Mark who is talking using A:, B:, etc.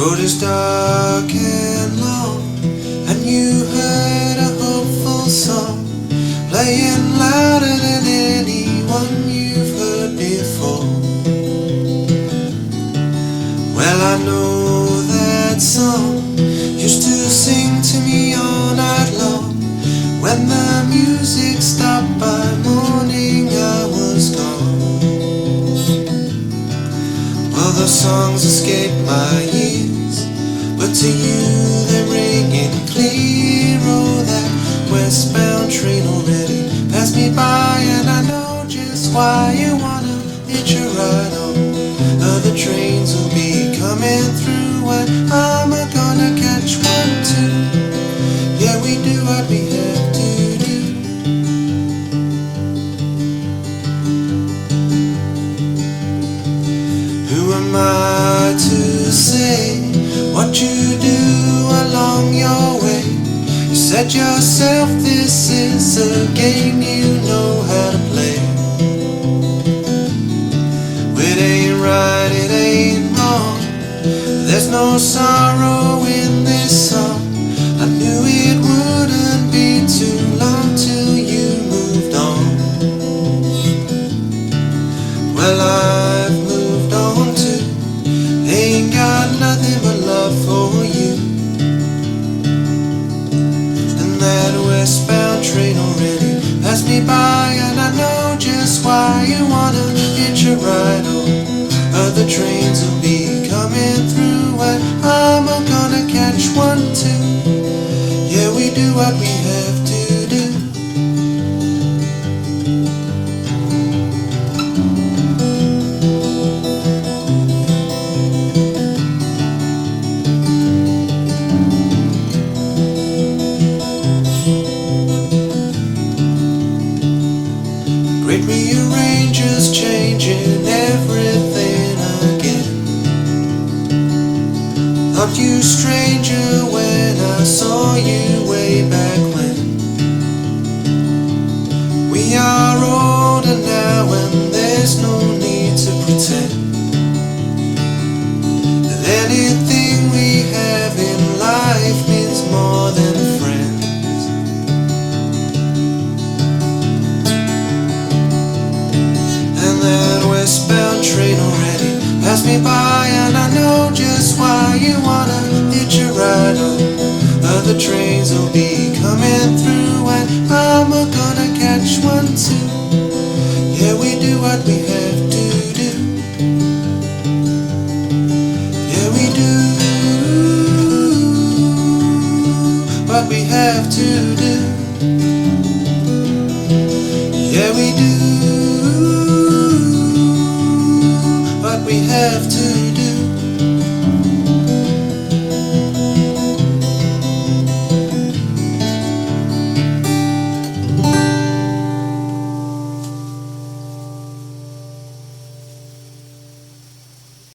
A: road is dark and long, and you heard a hopeful song playing louder than anyone you've heard before. Well, I know that song used to sing to me all night long. When the music stopped by morning, I was gone. Well, the songs escaped my ears, but to you they're ringing clear. Oh, that westbound train already passed me by, and I know just why you wanna hitch a ride on. Other trains will be coming through, and I'm gonna catch one too. Yeah, we do what we have to do. Who am I to say what you do along your way? You said yourself this is a game you know how to play. It ain't right, it ain't wrong. There's no sorrow in this song. I knew it wouldn't be too long till you moved on. Well, I've moved on too. Ain't got nothing but love for you. And that westbound train already passed me by, and I know just why you wanna hitch a ride on. Other trains will be coming through, and I'm gonna catch one too. Yeah, we do what we have to do. Great rearrangers changing everything again. Thought you stranger when I saw you way back when. We are older now, and there's no need to pretend that anything we have in life means more than friends. And that westbound train already passed me by, and I know just why you wanna hitch a ride on. Other trains will be coming through, and I'm gonna catch one too. Yeah, we do what we have to do. Yeah, we do what we have to do. Yeah, we do what we have to do.